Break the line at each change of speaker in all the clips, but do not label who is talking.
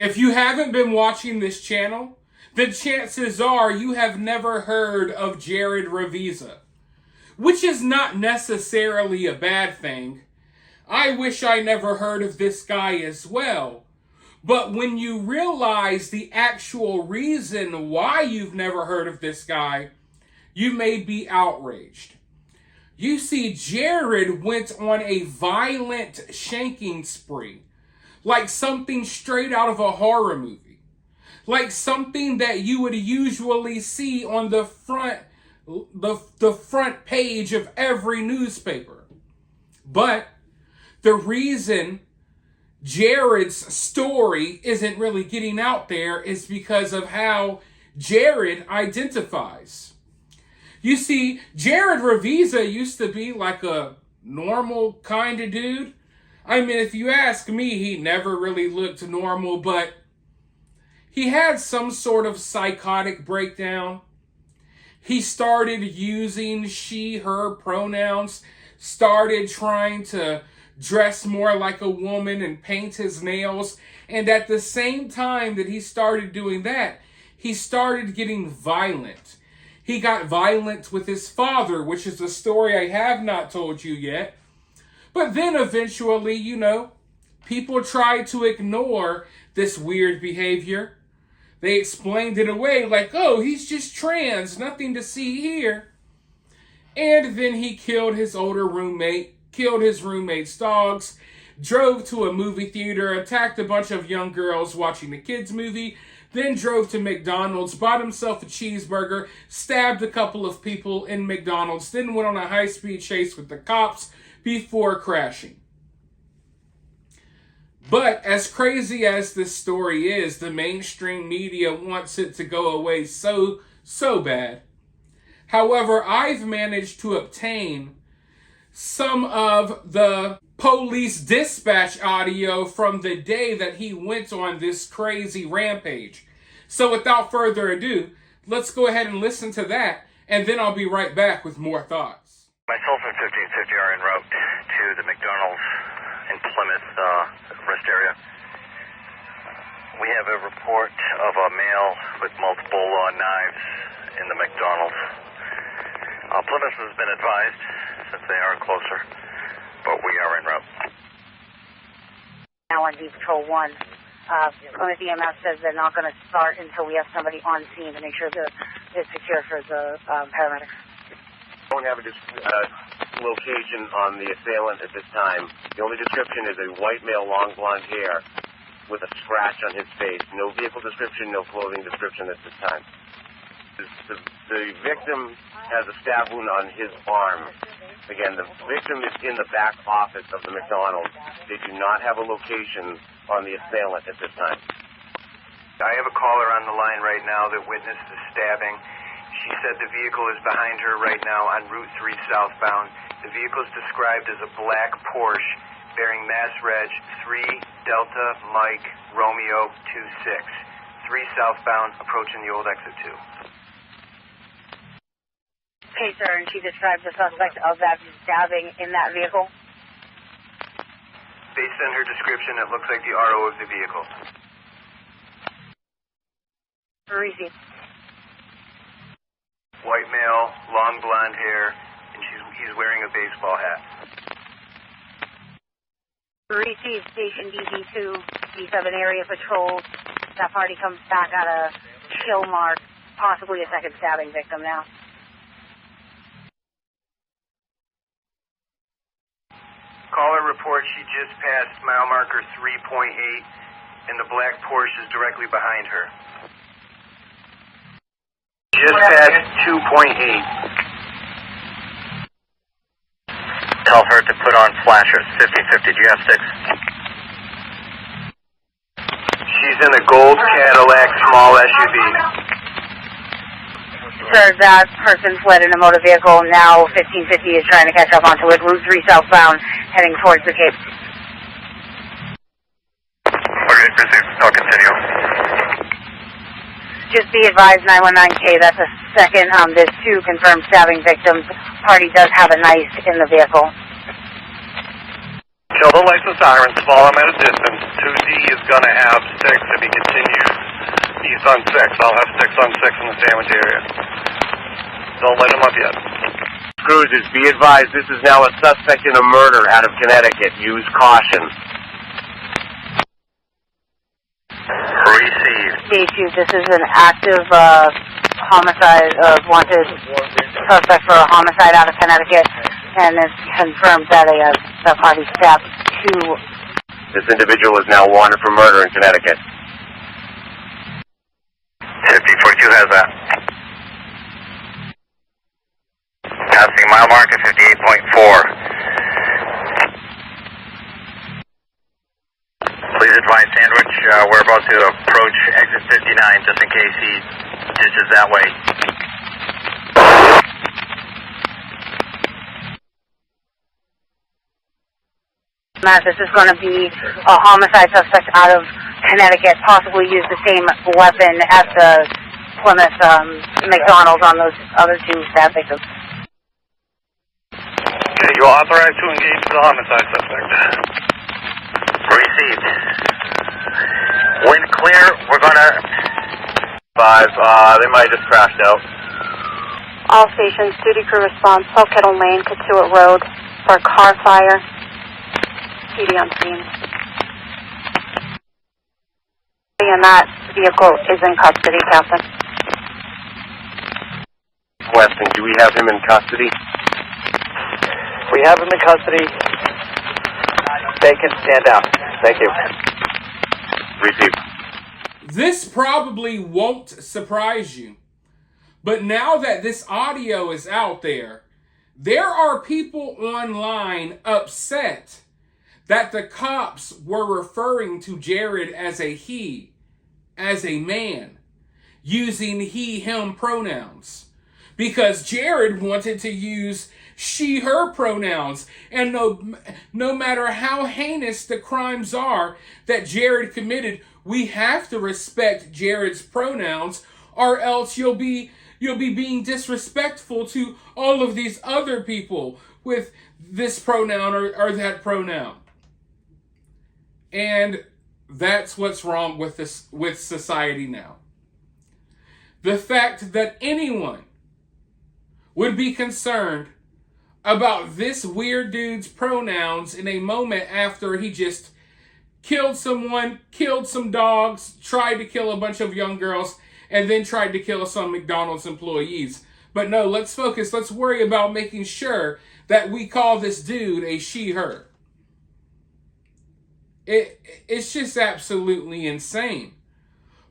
If you haven't been watching this channel, then chances are you have never heard of Jared Revisa, which is not necessarily a bad thing. I wish I never heard of this guy as well. But when you realize the actual reason why you've never heard of this guy, you may be outraged. You see, Jared went on a violent shanking spree, like something straight out of a horror movie, like something that you would usually see on the front page of every newspaper. But the reason Jared's story isn't really getting out there is because of how Jared identifies. You see, Jared Revisa used to be like a normal kind of dude. I mean, if you ask me, he never really looked normal, but he had some sort of psychotic breakdown. He started using she, her pronouns, started trying to dress more like a woman and paint his nails. And at the same time that he started doing that, he started getting violent. He got violent with his father, which is a story I have not told you yet. But then eventually, people tried to ignore this weird behavior. They explained it away like, oh, he's just trans, nothing to see here. And then he killed his older roommate, killed his roommate's dogs, drove to a movie theater, attacked a bunch of young girls watching a kids movie, then drove to McDonald's, bought himself a cheeseburger, stabbed a couple of people in McDonald's, then went on a high-speed chase with the cops before crashing. But as crazy as this story is, the mainstream media wants it to go away so bad. However, I've managed to obtain some of the police dispatch audio from the day that he went on this crazy rampage. So without further ado, let's go ahead and listen to that, and then I'll be right back with more thoughts.
Myself and 1550 are en route to the McDonald's in Plymouth rest area. We have a report of a male with multiple knives in the McDonald's. Plymouth has been advised, since they are closer, but we are en route.
Now on D Patrol 1, Plymouth EMS says they're not going to start until we have somebody on scene to make sure that it's secure for the paramedics.
We don't have a location on the assailant at this time. The only description is a white male, long blonde hair with a scratch on his face. No vehicle description, no clothing description at this time. The victim has a stab wound on his arm. Again, the victim is in the back office of the McDonald's. They do not have a location on the assailant at this time.
I have a caller on the line right now that witnessed the stabbing. She said the vehicle is behind her right now on Route 3 southbound. The vehicle is described as a black Porsche bearing Mass Reg 3 Delta Mike Romeo 26. 3 southbound approaching the old exit 2.
Okay, sir, and she described the suspect of that stabbing in that vehicle?
Based on her description, it looks like the RO of the vehicle.
Parisi.
White male, long blonde hair, and he's wearing a baseball hat.
Parisi, Station DD2, D7 area patrol. That party comes back at a kill mark, possibly a second stabbing victim now.
Caller reports she just passed mile marker 3.8, and the black Porsche is directly behind her. Just past 2.8. Tell her to put on flashers. 1550, do you have 6? She's in a gold Cadillac small SUV.
Sir, that person fled in a motor vehicle. Now 1550 is trying to catch up onto it. Route 3 southbound, heading towards the Cape.
Okay, proceed. I'll continue.
Just be advised, 919K, that's a second. There's 2 confirmed stabbing victims. Party does have a knife in the vehicle.
Kill the lights and sirens. Follow them at a distance. 2D is going to have 6 if he continues east on 6. I'll have 6 on 6 in the sandwich area. Don't let him up yet.
Cruisers, be advised, this is now a suspect in a murder out of Connecticut. Use caution.
Received.
Stage 2, this is an active homicide, wanted suspect for a homicide out of Connecticut, and it's confirmed that the party stabbed 2.
This individual is now wanted for murder in Connecticut.
5042 has that. Passing mile marker 58.4. Please advise Sandwich, we're about to approach exit 59 just in case he ditches that way.
Matt, this is going to be a homicide suspect out of Connecticut, possibly used the same weapon at the Plymouth McDonald's on those other 2 stab victims.
Okay, you are authorized to engage the homicide suspect. Received. When clear, we're going to...
5, they might have just crashed out.
All stations, duty crew response, Salt Kettle Lane to Stewart Road for a car fire. PD on scene. And that vehicle is in custody, Captain.
Weston, do we have him in custody?
We have him in custody. They can stand down. Thank you.
Received.
This probably won't surprise you, but now that this audio is out there are people online upset that the cops were referring to Jared as a he, as a man, using he, him pronouns. Because Jared wanted to use she, her pronouns. And no matter how heinous the crimes are that Jared committed, we have to respect Jared's pronouns, or else you'll be being disrespectful to all of these other people with this pronoun or that pronoun. And that's what's wrong with society now. The fact that anyone would be concerned about this weird dude's pronouns in a moment after he just killed someone, killed some dogs, tried to kill a bunch of young girls, and then tried to kill some McDonald's employees. But no, let's focus. Let's worry about making sure that we call this dude a she, her. It's just absolutely insane.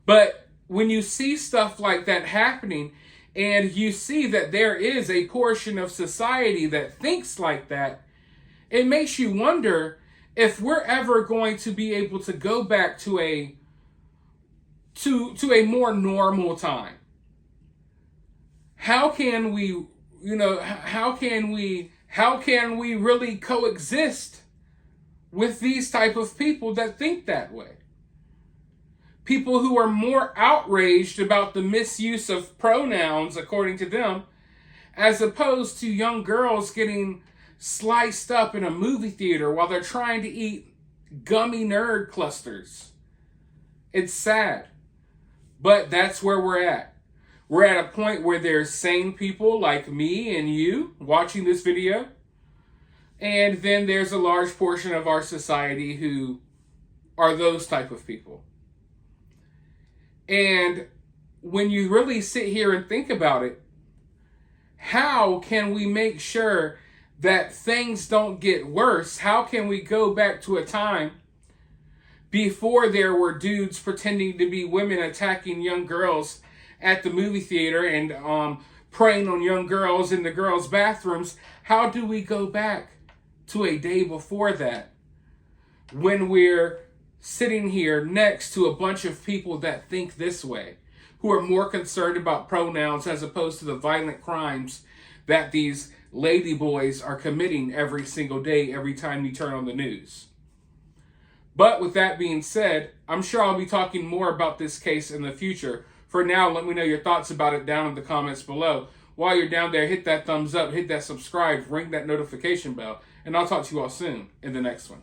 But when you see stuff like that happening, and you see that there is a portion of society that thinks like that, it makes you wonder if we're ever going to be able to go back to a more normal time. How can we really coexist with these type of people that think that way? People who are more outraged about the misuse of pronouns, according to them, as opposed to young girls getting sliced up in a movie theater while they're trying to eat gummy nerd clusters. It's sad. But that's where we're at. We're at a point where there's sane people like me and you watching this video. And then there's a large portion of our society who are those type of people. And when you really sit here and think about it, how can we make sure that things don't get worse? How can we go back to a time before there were dudes pretending to be women attacking young girls at the movie theater and preying on young girls in the girls' bathrooms? How do we go back to a day before that when we're sitting here next to a bunch of people that think this way, who are more concerned about pronouns as opposed to the violent crimes that these ladyboys are committing every single day, every time you turn on the news? But with that being said, I'm sure I'll be talking more about this case in the future. For now, let me know your thoughts about it down in the comments below. While you're down there, hit that thumbs up, hit that subscribe, ring that notification bell, and I'll talk to you all soon in the next one.